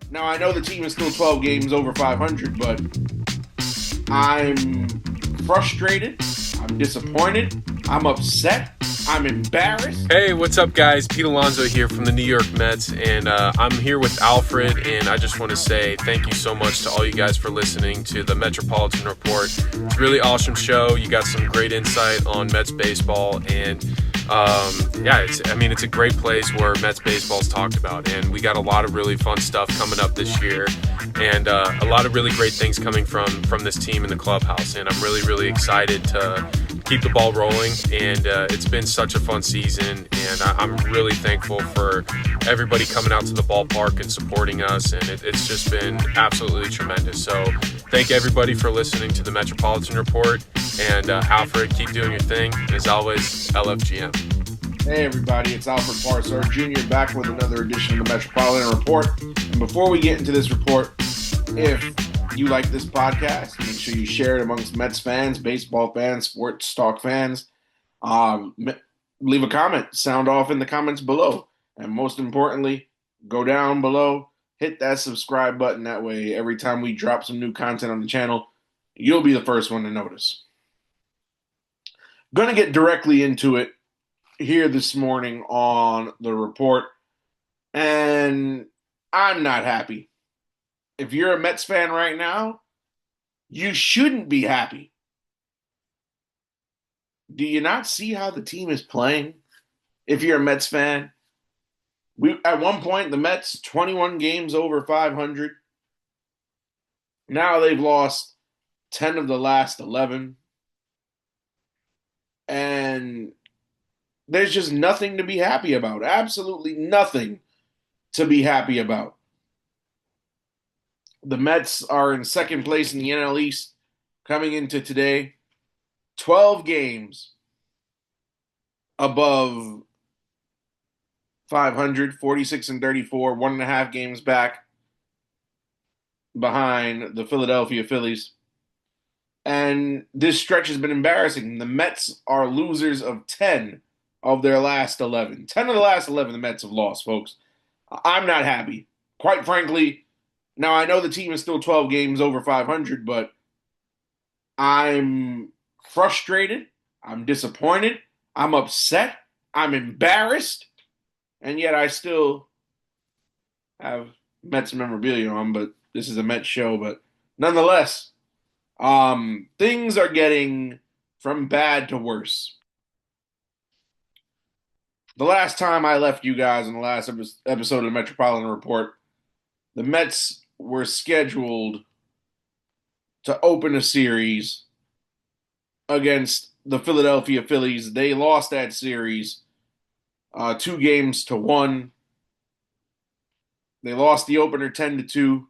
Now, I know the team is still 12 games over 500, but I'm frustrated. I'm disappointed. I'm upset. I'm embarrassed. Hey, what's up, guys? Pete Alonso here from the New York Mets, and I'm here with Alfred, and I just want to say thank you so much to all you guys for listening to the Metropolitan Report. It's a really awesome show. You got some great insight on Mets baseball, and it's a great place where Mets baseball is talked about, and we got a lot of really fun stuff coming up this year, and a lot of really great things coming from this team in the clubhouse, and I'm really, really excited to keep the ball rolling, and it's been such a fun season, and I'm really thankful for everybody coming out to the ballpark and supporting us, and it's just been absolutely tremendous. So thank everybody for listening to the Metropolitan Report, and Alfred, keep doing your thing. As always, LFGM. Hey everybody, it's Alfred Parsar Jr. back with another edition of the Metropolitan Report. And before we get into this report, if you like this podcast, make sure you share it amongst Mets fans, baseball fans, sports talk fans. Leave a comment, sound off in the comments below. And most importantly, go down below, hit that subscribe button. That way, every time we drop some new content on the channel, you'll be the first one to notice. Going to get directly into it here this morning on the report, and I'm not happy. If you're a Mets fan right now, you shouldn't be happy. Do you not see how the team is playing? If you're a Mets fan, at one point the Mets 21 games over 500. Now they've lost 10 of the last 11. And there's just nothing to be happy about. Absolutely nothing to be happy about. The Mets are in second place in the NL East coming into today. 12 games above 500, 46 and 34, 1.5 games back behind the Philadelphia Phillies. And this stretch has been embarrassing. The Mets are losers of 10 of their last 11. 10 of the last 11 the Mets have lost, folks. I'm not happy. Quite frankly, now I know the team is still 12 games over 500, but I'm frustrated. I'm disappointed. I'm upset. I'm embarrassed. And yet I still have Mets memorabilia on, but this is a Mets show. But nonetheless, things are getting from bad to worse. The last time I left you guys in the last episode of the Metropolitan Report, the Mets were scheduled to open a series against the Philadelphia Phillies. They lost that series 2-1. They lost the opener 10-2.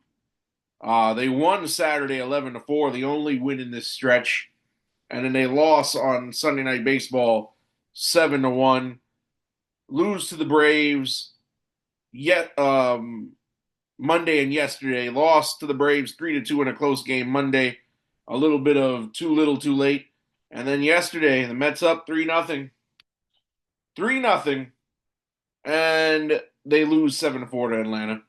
They won Saturday 11-4, the only win in this stretch. And then they lost on Sunday Night Baseball 7-1. Lose to the Braves yet Monday and yesterday. Lost to the Braves 3-2 in a close game Monday. A little bit of too little too late. And then yesterday, the Mets up 3-0. 3-0. And they lose 7-4 to Atlanta.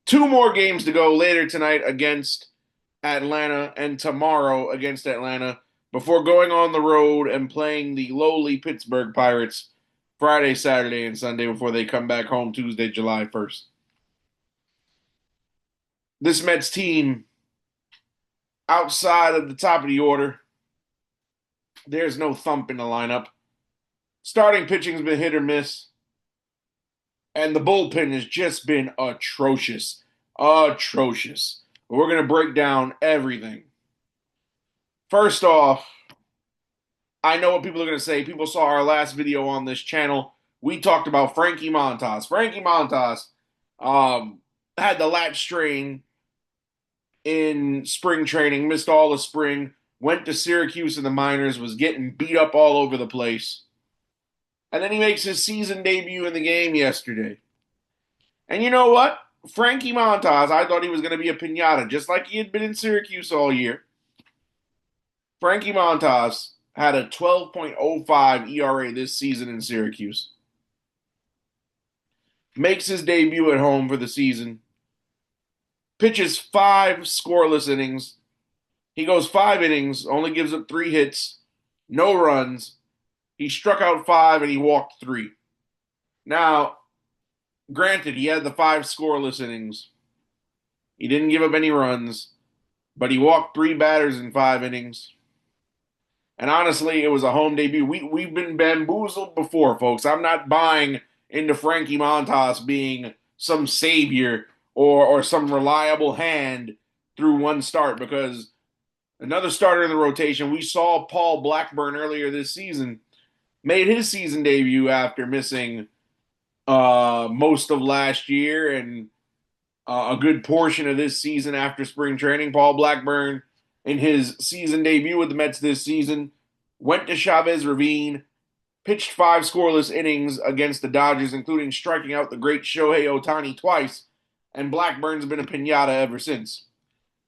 2 more games to go later tonight against Atlanta and tomorrow against Atlanta before going on the road and playing the lowly Pittsburgh Pirates Friday, Saturday, and Sunday before they come back home Tuesday, July 1st. This Mets team, outside of the top of the order, there's no thump in the lineup. Starting pitching's been hit or miss. And the bullpen has just been atrocious. Atrocious. But we're going to break down everything. First off, I know what people are going to say. People saw our last video on this channel. We talked about Frankie Montas. Frankie Montas had the lat strain in spring training, missed all of spring, went to Syracuse in the minors, was getting beat up all over the place. And then he makes his season debut in the game yesterday. And you know what? Frankie Montas, I thought he was going to be a piñata, just like he had been in Syracuse all year. Frankie Montas had a 12.05 ERA this season in Syracuse. Makes his debut at home for the season. pitches 5 scoreless innings. He goes 5 innings, only gives up 3 hits, no runs. He struck out 5 and he walked 3. Now, granted, he had the 5 scoreless innings. He didn't give up any runs, but he walked 3 batters in 5 innings. And honestly, it was a home debut. We've been bamboozled before, folks. I'm not buying into Frankie Montas being some savior or some reliable hand through one start, because another starter in the rotation, we saw Paul Blackburn earlier this season, made his season debut after missing most of last year and a good portion of this season after spring training. Paul Blackburn, in his season debut with the Mets this season, went to Chavez Ravine, pitched 5 scoreless innings against the Dodgers, including striking out the great Shohei Ohtani twice, and Blackburn's been a piñata ever since.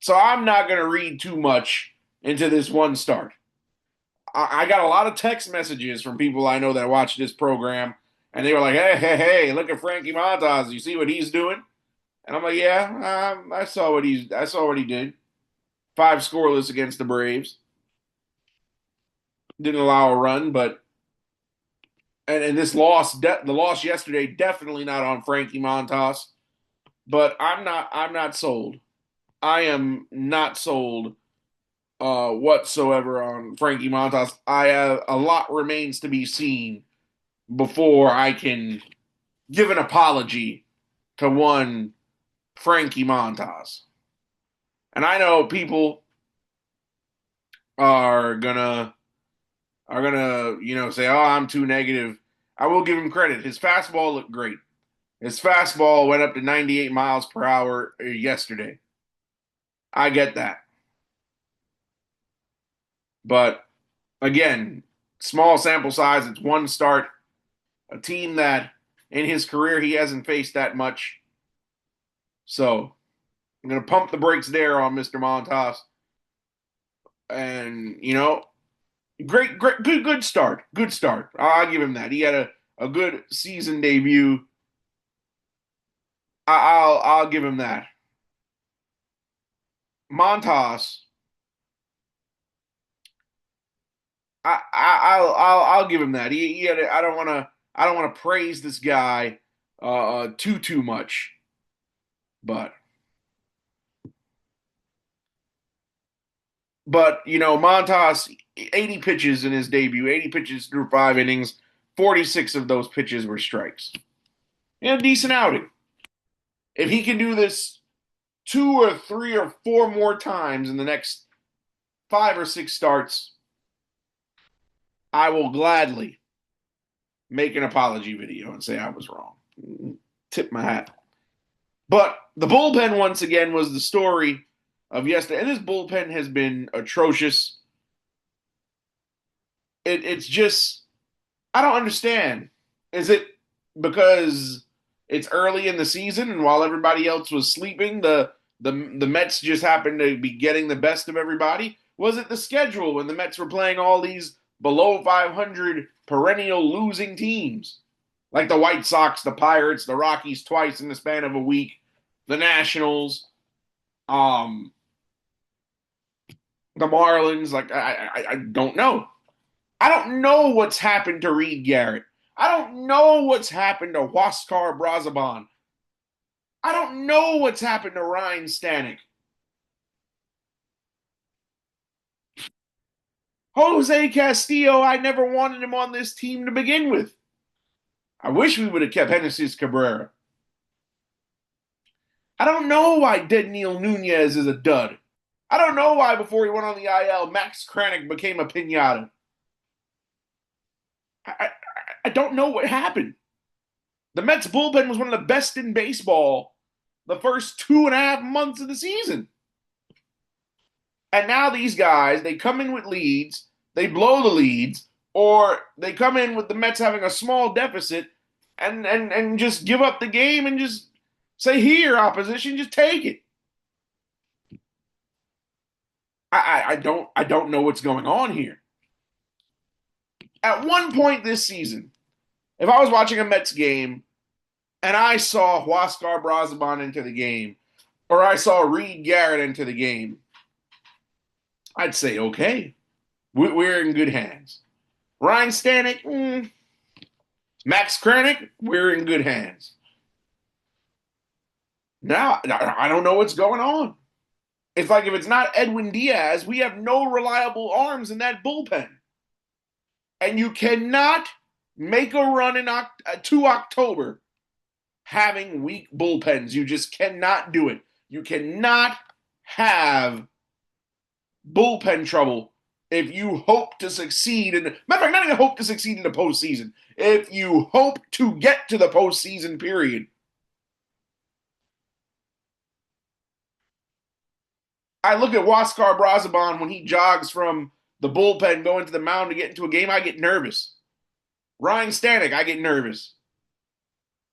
So I'm not going to read too much into this one start. I got a lot of text messages from people I know that watch this program, and they were like, hey, look at Frankie Montas. You see what he's doing? And I'm like, yeah, I saw what he did. 5 scoreless against the Braves. Didn't allow a run, but and this loss, the loss yesterday, definitely not on Frankie Montas. But I'm not sold. I am not sold whatsoever on Frankie Montas. A lot remains to be seen before I can give an apology to one Frankie Montas. And I know people are gonna say, oh, I'm too negative. I will give him credit. His fastball looked great. His fastball went up to 98 miles per hour yesterday. I get that. But again, small sample size. It's one start. A team that in his career he hasn't faced that much. So I'm going to pump the brakes there on Mr. Montas. And, great, good start. Good start. I'll give him that. He had a good season debut. I'll give him that. Montas, I'll give him that. He had. I don't want to praise this guy too much, but Montas, 80 pitches in his debut, 80 pitches through 5 innings, 46 of those pitches were strikes. Decent outing. If he can do this 2 or 3 or 4 more times in the next 5 or 6 starts, I will gladly make an apology video and say I was wrong. Tip my hat. But the bullpen, once again, was the story of yesterday. And this bullpen has been atrocious. It's just, I don't understand. Is it because it's early in the season and while everybody else was sleeping, the Mets just happened to be getting the best of everybody? Was it the schedule when the Mets were playing all these below 500 perennial losing teams? Like the White Sox, the Pirates, the Rockies twice in the span of a week, the Nationals, the Marlins. Like, I don't know. I don't know what's happened to Reed Garrett. I don't know what's happened to Huascar Brazaban. I don't know what's happened to Ryan Stanek. Jose Castillo, I never wanted him on this team to begin with. I wish we would have kept Genesis Cabrera. I don't know why Dedniel Nunez is a dud. I don't know why before he went on the IL, Max Kranick became a piñata. I don't know what happened. The Mets bullpen was one of the best in baseball the first 2.5 months of the season. And now these guys, they come in with leads, they blow the leads, or they come in with the Mets having a small deficit and just give up the game and just say, here, opposition, just take it. I don't know what's going on here. At one point this season, if I was watching a Mets game and I saw Huascar Brazaban into the game, or I saw Reed Garrett enter the game, I'd say, okay, we're in good hands. Ryan Stanek, Max Kranick, we're in good hands. Now, I don't know what's going on. It's like if it's not Edwin Diaz, we have no reliable arms in that bullpen. And you cannot make a run to October having weak bullpens. You just cannot do it. You cannot have bullpen trouble if you hope to succeed in. Matter of fact, not even hope to succeed in the postseason. If you hope to get to the postseason, period. I look at Huascar Brazaban when he jogs from the bullpen going to the mound to get into a game, I get nervous. Ryan Stanek, I get nervous.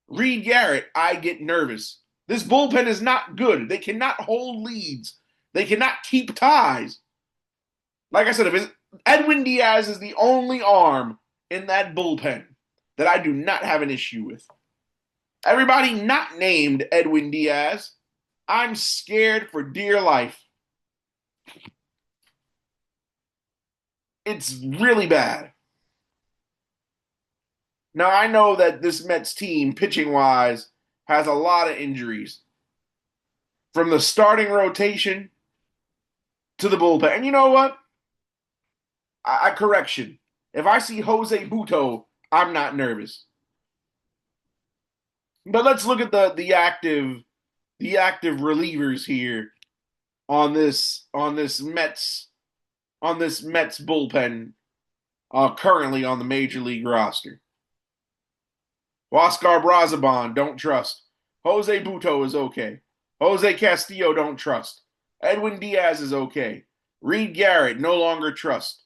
Reed Garrett, I get nervous. This bullpen is not good. They cannot hold leads. They cannot keep ties. Like I said, if Edwin Diaz is the only arm in that bullpen that I do not have an issue with. Everybody not named Edwin Diaz, I'm scared for dear life. It's really bad. Now, I know that this Mets team, pitching-wise, has a lot of injuries. From the starting rotation to the bullpen. And you know what? Correction. If I see Jose Butto, I'm not nervous. But let's look at the active relievers here on this Mets bullpen currently on the major league roster. Huascar Brazaban, don't trust. Jose Butto is okay. Jose Castillo, don't trust. Edwin Diaz is okay. Reed Garrett, no longer trust.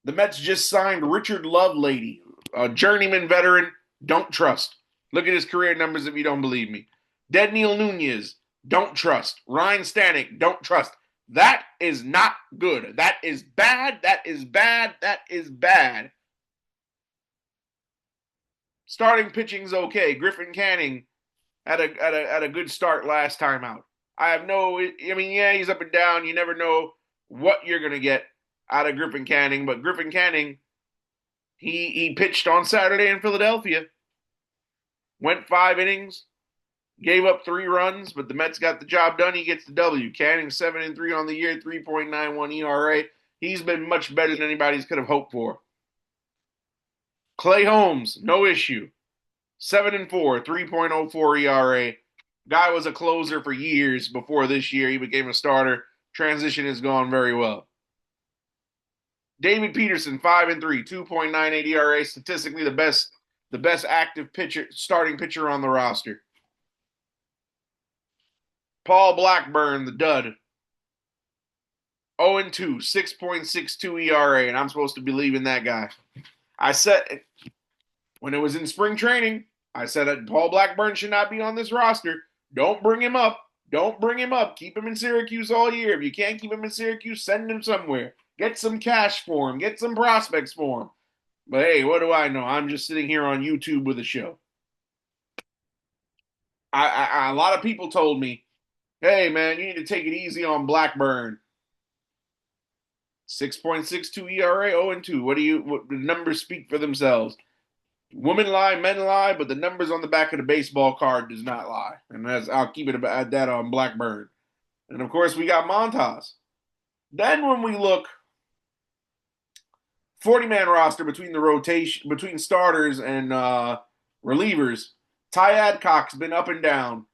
The Mets just signed Richard Lovelady, a journeyman veteran, don't trust. Look at his career numbers if you don't believe me. Dedniel Nunez, don't trust. Ryan Stanek, don't trust. That is not good. That is bad. That is bad. That is bad. Starting pitching's okay. Griffin Canning had a good start last time out. He's up and down. You never know what you're gonna get out of Griffin Canning, but Griffin Canning, he pitched on Saturday in Philadelphia. Went 5 innings, gave up 3 runs, but the Mets got the job done. He gets the W. Canning 7-3 on the year, 3.91 ERA. He's been much better than anybody's could have hoped for. Clay Holmes, no issue. 7-4, 3.04 ERA. Guy was a closer for years before this year. He became a starter. Transition has gone very well. David Peterson, 5-3, 2.98 ERA. Statistically, the best active pitcher, starting pitcher on the roster. Paul Blackburn, the dud. 0-2, 6.62 ERA, and I'm supposed to believe in that guy. I said, when it was in spring training, I said that Paul Blackburn should not be on this roster. Don't bring him up. Don't bring him up. Keep him in Syracuse all year. If you can't keep him in Syracuse, send him somewhere. Get some cash for him. Get some prospects for him. But hey, what do I know? I'm just sitting here on YouTube with a show. A lot of people told me, hey, man, you need to take it easy on Blackburn. 6.62 ERA, 0-2. What the numbers speak for themselves. Women lie, men lie, but the numbers on the back of the baseball card does not lie. And I'll keep it at that on Blackburn. And of course, we got Montas. Then when we look, 40-man roster between the rotation, between starters and relievers, Ty Adcock's been up and down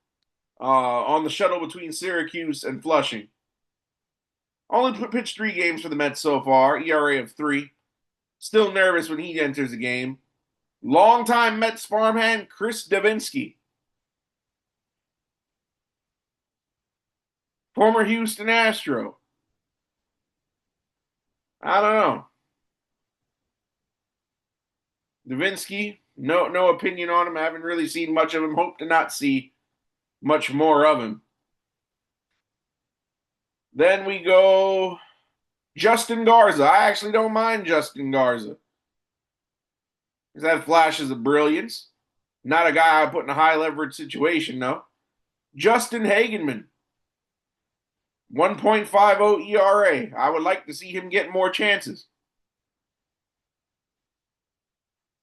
on the shuttle between Syracuse and Flushing. Only pitched 3 games for the Mets so far, ERA of 3. Still nervous when he enters the game. Longtime Mets farmhand Chris Davinsky. Former Houston Astro. I don't know. Davinsky, no opinion on him. I haven't really seen much of him. Hope to not see much more of him. Then we go Justin Garza. I actually don't mind Justin Garza. He's had flashes of brilliance. Not a guy I put in a high leverage situation, though. Justin Hagenman. 1.50 ERA. I would like to see him get more chances.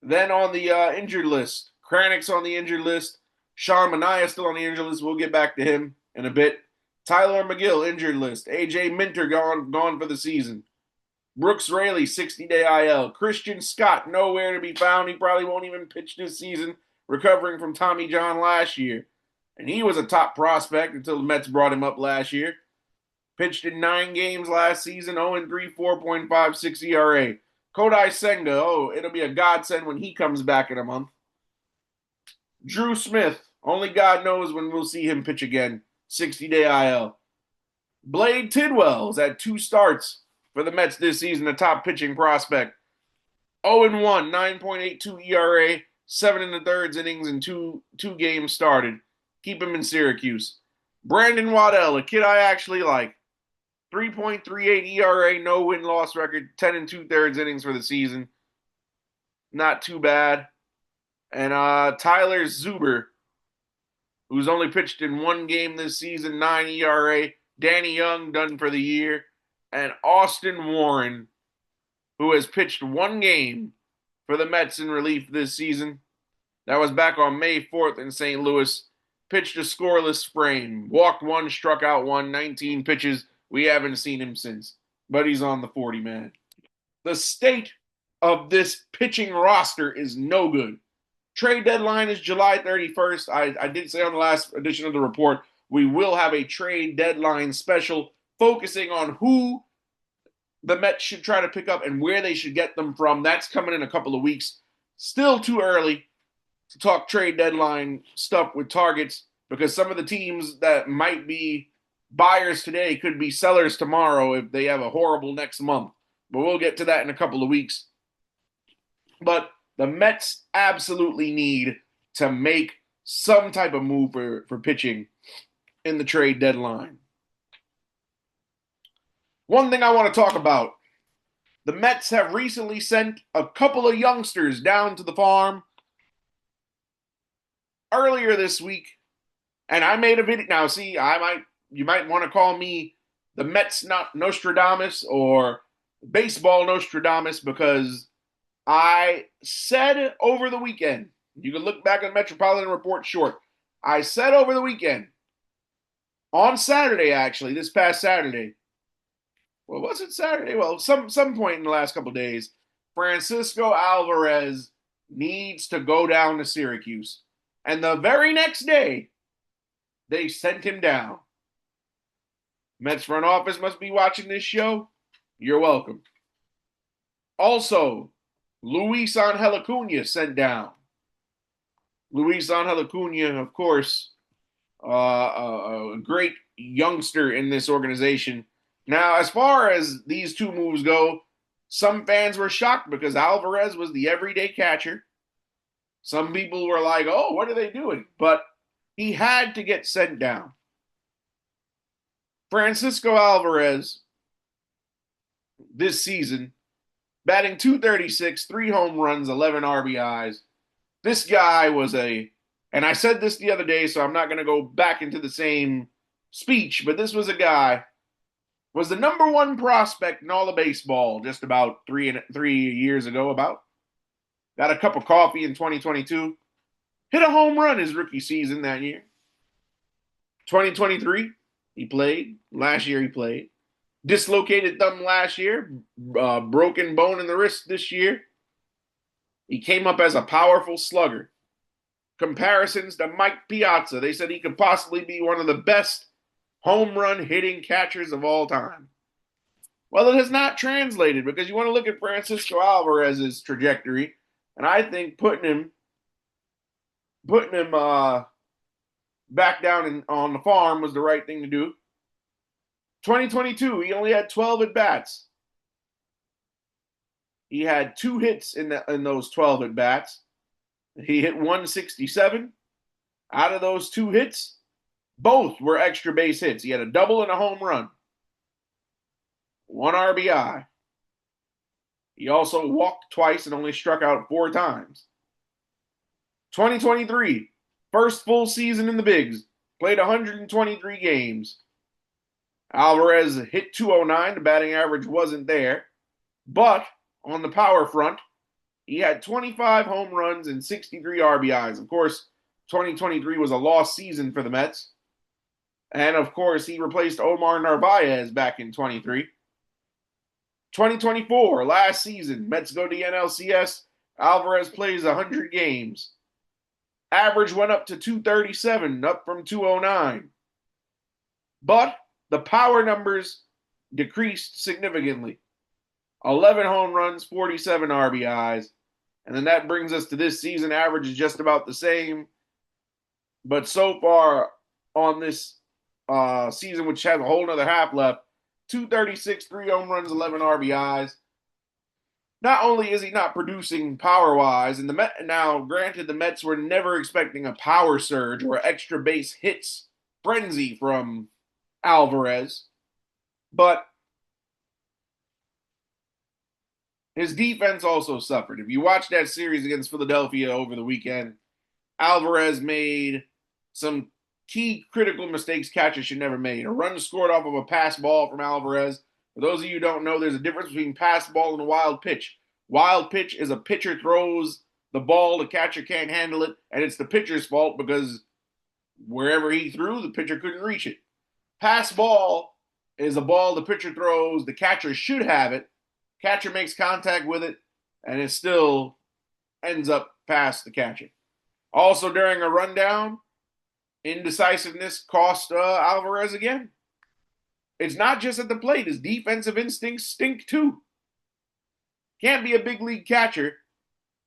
Then on the injured list, Kranick's on the injured list. Sean Manaea still on the injured list. We'll get back to him in a bit. Tyler McGill, injured list. AJ Minter gone for the season. Brooks Raley, 60-day IL. Christian Scott, nowhere to be found. He probably won't even pitch this season, recovering from Tommy John last year. And he was a top prospect until the Mets brought him up last year. Pitched in 9 games last season, 0-3, 4.56 ERA. Kodai Senga, it'll be a godsend when he comes back in a month. Drew Smith, only God knows when we'll see him pitch again. 60-day IL. Blade Tidwell's had 2 starts for the Mets this season, a top pitching prospect. 0-1, 9.82 ERA, 7 1/3 innings, and two games started. Keep him in Syracuse. Brandon Waddell, a kid I actually like. 3.38 ERA, no win-loss record, 10 2/3 innings for the season. Not too bad. And Tyler Zuber, who's only pitched in 1 game this season, 9 ERA. Danny Young, done for the year. And Austin Warren, who has pitched 1 game for the Mets in relief this season. That was back on May 4th in St. Louis. Pitched a scoreless frame. Walked 1, struck out 1, 19 pitches. We haven't seen him since, but he's on the 40-man. The state of this pitching roster is no good. Trade deadline is July 31st. I did say on the last edition of the report, we will have a trade deadline special focusing on who the Mets should try to pick up and where they should get them from. That's coming in a couple of weeks. Still too early to talk trade deadline stuff with targets because some of the teams that might be buyers today could be sellers tomorrow if they have a horrible next month. But we'll get to that in a couple of weeks. But the Mets absolutely need to make some type of move for pitching in the trade deadline. One thing I want to talk about. The Mets have recently sent a couple of youngsters down to the farm earlier this week. And I made a video. Now, see, you might want to call me the Mets not Nostradamus or baseball Nostradamus because I said over the weekend, you can look back at Metropolitan Report short, I said over the weekend, on Saturday actually, this past Saturday, well, was it Saturday? Well, some point in the last couple of days, Francisco Alvarez needs to go down to Syracuse. And the very next day, they sent him down. Mets front office must be watching this show. You're welcome. Also, Luisangel Acuna sent down. Luisangel Acuna, of course, a great youngster in this organization. Now, as far as these 2 moves go, some fans were shocked because Alvarez was the everyday catcher. Some people were like, oh, what are they doing? But he had to get sent down. Francisco Alvarez, this season, batting .236, 3 home runs, 11 RBIs. This guy was and I said this the other day, so I'm not going to go back into the same speech, but this was a guy, was the number 1 prospect in all of baseball just about 3 years ago, about. Got a cup of coffee in 2022. Hit a home run his rookie season that year. 2023, he played. Last year he played. Dislocated thumb last year. Broken bone in the wrist this year. He came up as a powerful slugger. Comparisons to Mike Piazza. They said he could possibly be one of the best home run hitting catchers of all time. Well, it has not translated because you want to look at Francisco Alvarez's trajectory. And I think putting him back down on the farm was the right thing to do. 2022, he only had 12 at-bats. He had 2 hits in those 12 at-bats. He hit 167. Out of those 2 hits, both were extra base hits. He had a double and a home run. 1 RBI. He also walked twice and only struck out 4 times. 2023, first full season in the bigs. Played 123 games. Alvarez hit 209. The batting average wasn't there. But on the power front, he had 25 home runs and 63 RBIs. Of course, 2023 was a lost season for the Mets. And of course, he replaced Omar Narvaez back in 23. 2024, last season, Mets go to the NLCS. Alvarez plays 100 games. Average went up to 237, up from 209. But the power numbers decreased significantly. 11 home runs, 47 RBIs. And then that brings us to this season. Average is just about the same. But so far on this season, which has a whole nother half left, 236, 3 home runs, 11 RBIs. Not only is he not producing power-wise, and now, granted, the Mets were never expecting a power surge or extra base hits frenzy from Alvarez, but his defense also suffered. If you watch that series against Philadelphia over the weekend, Alvarez made some key critical mistakes catchers should never make. A run scored off of a pass ball from Alvarez. For those of you who don't know, there's a difference between pass ball and a wild pitch. Wild pitch is a pitcher throws the ball, the catcher can't handle it, and it's the pitcher's fault because wherever he threw, the pitcher couldn't reach it. Pass ball is a ball the pitcher throws, the catcher should have it, catcher makes contact with it, and it still ends up past the catcher. Also, during a rundown, indecisiveness cost Alvarez again. It's not just at the plate. His defensive instincts stink too. Can't be a big league catcher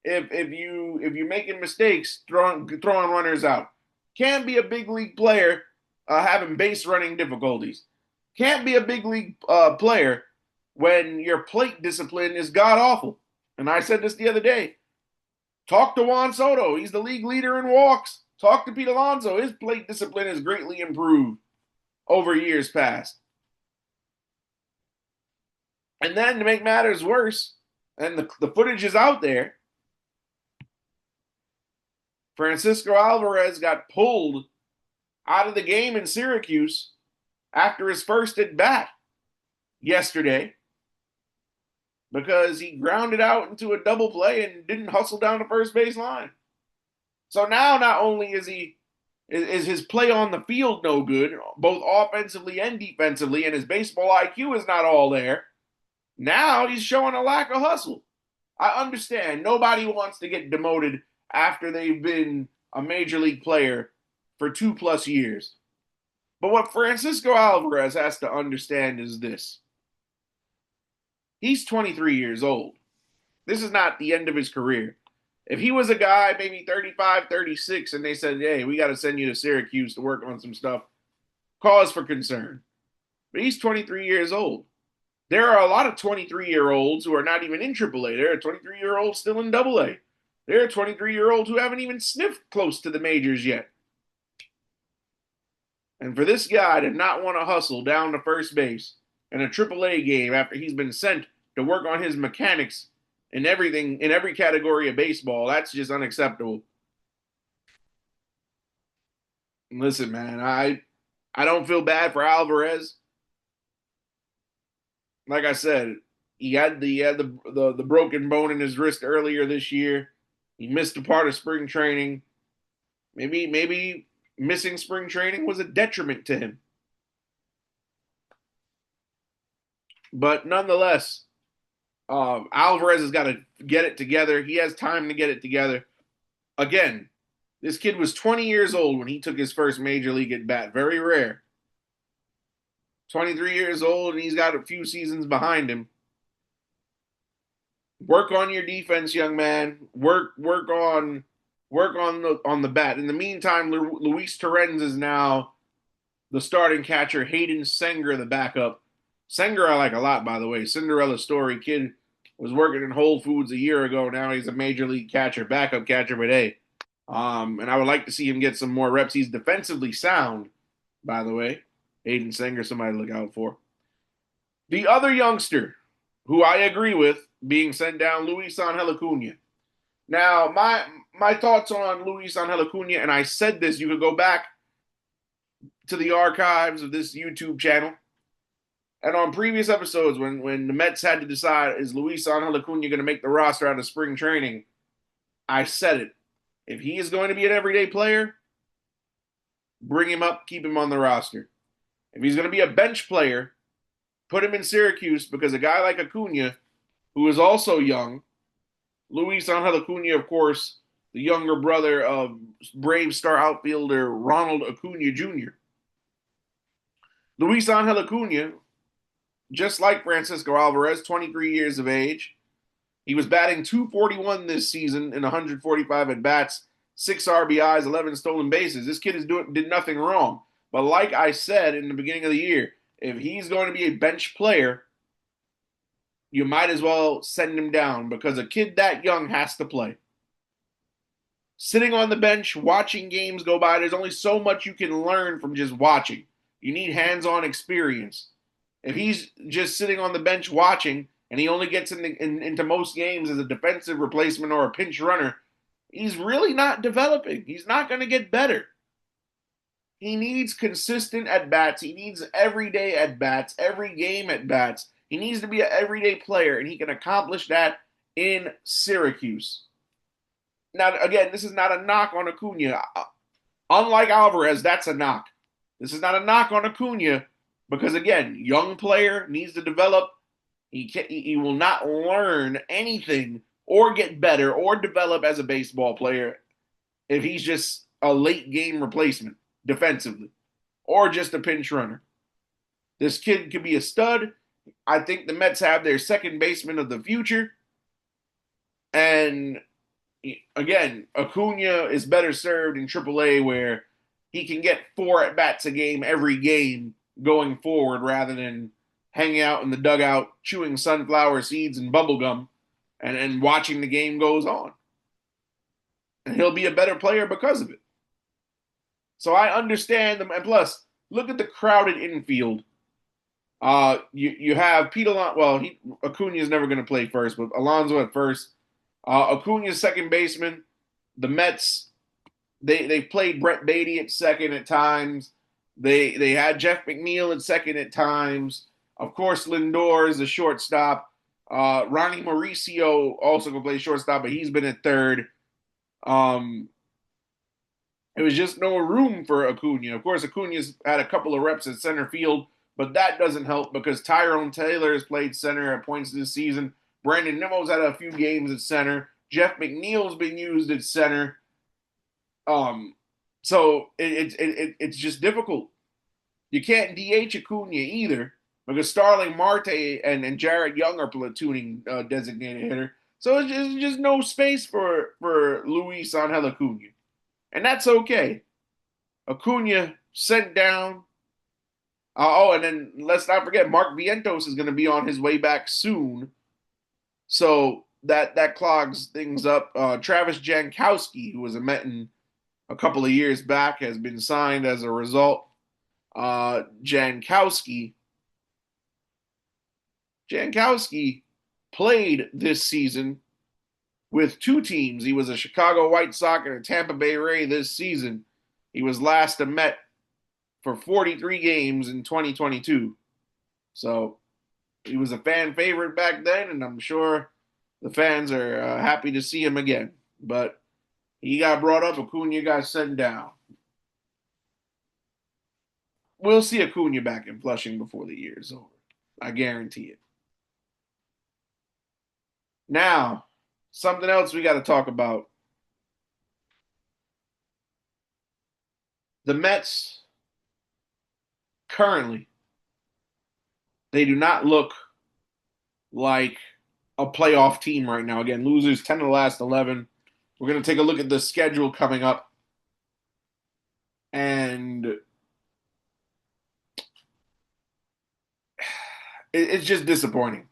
if you're making mistakes throwing runners out. Can't be a big league player having base running difficulties. Can't be a big league player when your plate discipline is god awful. And I said this the other day. Talk to Juan Soto. He's the league leader in walks. Talk to Pete Alonso. His plate discipline has greatly improved over years past. And then to make matters worse, and the footage is out there, Francisco Alvarez got pulled out of the game in Syracuse after his first at bat yesterday because he grounded out into a double play and didn't hustle down the first base line. So now not only is his play on the field no good, both offensively and defensively, and his baseball IQ is not all there, now he's showing a lack of hustle. I understand. Nobody wants to get demoted after they've been a major league player for 2+ years. But what Francisco Alvarez has to understand is this. He's 23 years old. This is not the end of his career. If he was a guy, maybe 35, 36, and they said, hey, we got to send you to Syracuse to work on some stuff, cause for concern. But he's 23 years old. There are a lot of 23-year-olds who are not even in AAA. There are 23-year-olds still in AA. There are 23-year-olds who haven't even sniffed close to the majors yet. And for this guy to not want to hustle down to first base in a AAA game after he's been sent to work on his mechanics and everything in every category of baseball, that's just unacceptable. Listen, man, I don't feel bad for Alvarez. Like I said, he had the broken bone in his wrist earlier this year. He missed a part of spring training. Maybe missing spring training was a detriment to him. But nonetheless, Alvarez has got to get it together. He has time to get it together. Again, this kid was 20 years old when he took his first major league at bat. Very rare. 23 years old, and he's got a few seasons behind him. Work on your defense, young man. Work on the bat. In the meantime, Luis Torrens is now the starting catcher. Hayden Senger, the backup. Senger I like a lot, by the way. Cinderella story. Kid was working in Whole Foods a year ago. Now he's a major league catcher, backup catcher, but hey. And I would like to see him get some more reps. He's defensively sound, by the way. Hayden Senger, somebody to look out for. The other youngster, who I agree with, being sent down, Luisangel Acuna. Now, my thoughts on Luisangel Acuna, and I said this, you could go back to the archives of this YouTube channel, And on previous episodes, when the Mets had to decide, is Luisangel Acuna going to make the roster out of spring training, I said it. If he is going to be an everyday player, bring him up, keep him on the roster. If he's going to be a bench player, put him in Syracuse, because a guy like Acuna, who is also young, Luisangel Acuna, of course, the younger brother of Brave star outfielder Ronald Acuna Jr. Luisangel Acuna, just like Francisco Alvarez, 23 years of age. He was batting .241 this season in 145 at-bats, 6 RBIs, 11 stolen bases. This kid did nothing wrong. But like I said in the beginning of the year, if he's going to be a bench player, you might as well send him down, because a kid that young has to play. Sitting on the bench, watching games go by, there's only so much you can learn from just watching. You need hands-on experience. If he's just sitting on the bench watching, and he only gets into most games as a defensive replacement or a pinch runner, he's really not developing. He's not going to get better. He needs consistent at-bats. He needs everyday at-bats, every game at-bats. He needs to be an everyday player, and he can accomplish that in Syracuse. Now, again, this is not a knock on Acuna. Unlike Alvarez, that's a knock. This is not a knock on Acuna, because, again, young player, needs to develop. He will not learn anything or get better or develop as a baseball player if he's just a late game replacement defensively or just a pinch runner. This kid could be a stud. I think the Mets have their second baseman of the future. And again, Acuna is better served in AAA, where he can get 4 at-bats a game every game going forward, rather than hanging out in the dugout, chewing sunflower seeds and bubblegum, and watching the game goes on. And he'll be a better player because of it. So I understand them. And plus, look at the crowded infield. You have Pete Alonso. Well, Acuna is never going to play first, but Alonso at first. Acuna's second baseman. The Mets, they played Brett Beatty at second at times. They had Jeff McNeil at second at times. Of course, Lindor is a shortstop. Ronnie Mauricio also can play shortstop, but he's been at third. It was just no room for Acuna. Of course, Acuna's had a couple of reps at center field, but that doesn't help, because Tyrone Taylor has played center at points this season. Brandon Nimmo's had a few games at center. Jeff McNeil's been used at center. So it's just difficult. You can't DH Acuna either, because Starling Marte and Jared Young are platooning designated hitter. So it's just no space for Luisangel Acuna. And that's okay. Acuna sent down. And then let's not forget, Mark Vientos is going to be on his way back soon. So that clogs things up. Travis Jankowski, who was a Metin a couple of years back, has been signed as a result. Jankowski played this season with 2 teams. He was a Chicago White Sox and a Tampa Bay Ray this season. He was last a Met for 43 games in 2022. So he was a fan favorite back then, and I'm sure the fans are happy to see him again. But he got brought up. Acuna got sent down. We'll see Acuna back in Flushing before the year is over. I guarantee it. Now, something else we got to talk about. The Mets, currently, they do not look like a playoff team right now. Again, losers 10 of the last 11. We're going to take a look at the schedule coming up. And it's just disappointing.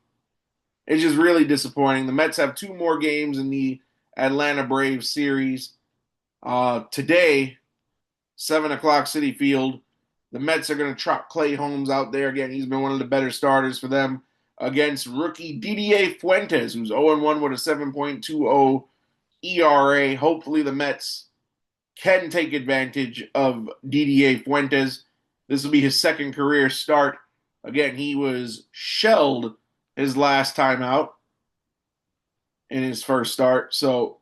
It's just really disappointing. The Mets have 2 more games in the Atlanta Braves series. Today, 7 o'clock Citi Field, the Mets are going to trot Clay Holmes out there again. He's been one of the better starters for them against rookie Didier Fuentes, who's 0-1 with a 7.20 ERA. Hopefully the Mets can take advantage of Didier Fuentes. This will be his second career start Again, he was shelled his last time out in his first start. So,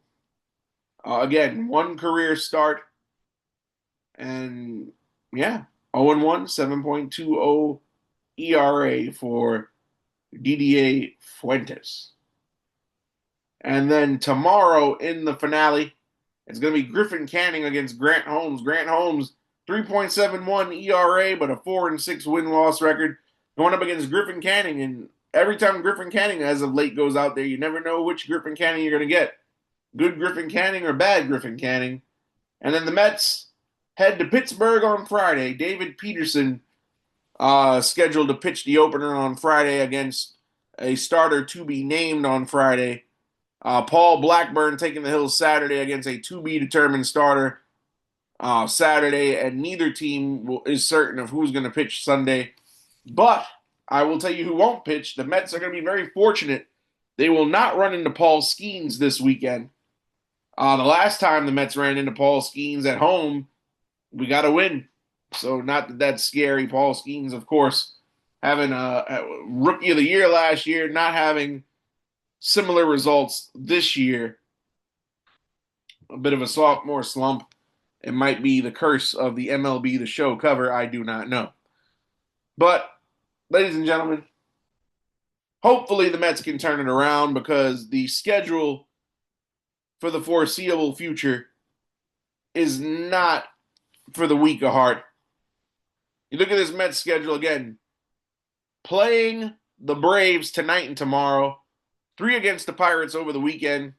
again, one career start. And yeah, 0-1, 7.20 ERA for DDA Fuentes. And then tomorrow in the finale, it's going to be Griffin Canning against Grant Holmes. Grant Holmes, 3.71 ERA, but a 4-6 win-loss record, going up against Griffin Canning. And every time Griffin Canning, as of late, goes out there, you never know which Griffin Canning you're going to get. Good Griffin Canning or bad Griffin Canning. And then the Mets head to Pittsburgh on Friday. David Peterson scheduled to pitch the opener on Friday against a starter to be named on Friday. Paul Blackburn taking the hill Saturday against a to-be-determined starter Saturday, and neither team is certain of who's going to pitch Sunday. But I will tell you who won't pitch. The Mets are going to be very fortunate. They will not run into Paul Skeens this weekend. The last time the Mets ran into Paul Skeens at home, we got a win. So not that that's scary. Paul Skeens, of course, having a Rookie of the Year last year, not having similar results this year. A bit of a sophomore slump. It might be the curse of the MLB The Show cover. I do not know. But, ladies and gentlemen, hopefully the Mets can turn it around because the schedule for the foreseeable future is not for the weak of heart. You look at this Mets schedule again. Playing the Braves tonight and tomorrow. 3 against the Pirates over the weekend.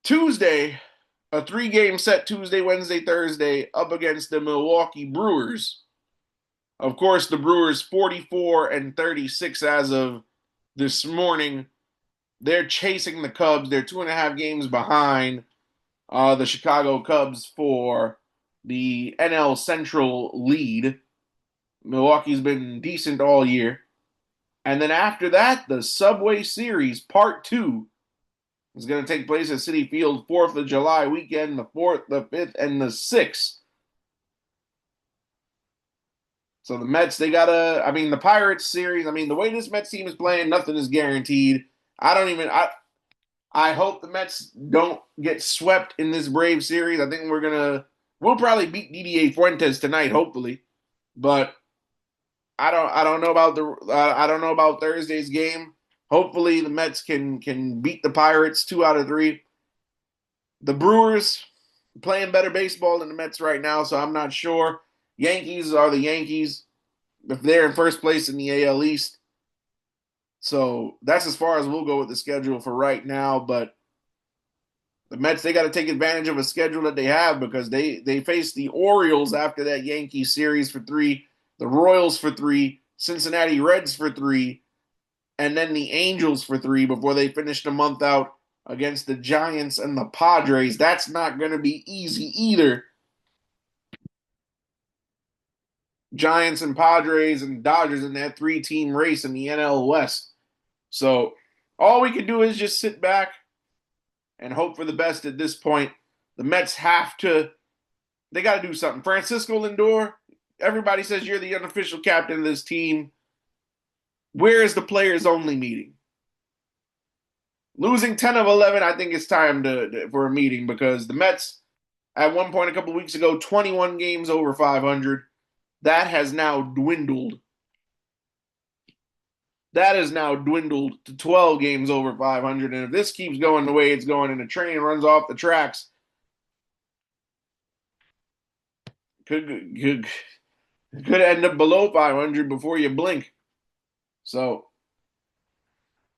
Tuesday, a 3-game set Tuesday, Wednesday, Thursday up against the Milwaukee Brewers. Of course, the Brewers 44-36 as of this morning. They're chasing the Cubs. They're 2.5 games behind the Chicago Cubs for the NL Central lead. Milwaukee's been decent all year. And then after that, the Subway Series Part 2 is going to take place at Citi Field 4th of July weekend, the 4th, the 5th, and the 6th. So the Mets, the Pirates series, the way this Mets team is playing, nothing is guaranteed. I hope the Mets don't get swept in this Brave series. I think we'll probably beat DDA Fuentes tonight, hopefully. But I don't know about Thursday's game. Hopefully the Mets can beat the Pirates 2 out of 3. The Brewers playing better baseball than the Mets right now, so I'm not sure. Yankees are the Yankees if they're in first place in the AL East. So that's as far as we'll go with the schedule for right now. But the Mets, they got to take advantage of a schedule that they have because they face the Orioles after that Yankees series for 3, the Royals for 3, Cincinnati Reds for 3, and then the Angels for 3 before they finish the month out against the Giants and the Padres. That's not going to be easy either. Giants and Padres and Dodgers in that 3-team race in the NL West. So all we can do is just sit back and hope for the best at this point. The Mets they got to do something. Francisco Lindor, everybody says you're the unofficial captain of this team. Where is the players only meeting? Losing 10 of 11, I think it's time for a meeting because the Mets, at one point a couple weeks ago, 21 games over 500. That has now dwindled. That has now dwindled to 12 games over 500. And if this keeps going the way it's going and the train runs off the tracks, could end up below 500 before you blink. So,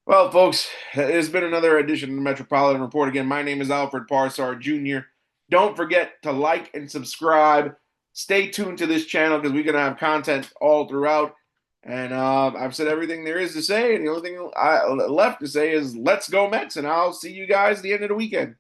well, folks, it's been another edition of the Metropolitan Report. Again, my name is Alfred Parsar Jr. Don't forget to like and subscribe. Stay tuned to this channel because we're going to have content all throughout. And I've said everything there is to say. And the only thing I left to say is let's go Mets. And I'll see you guys at the end of the weekend.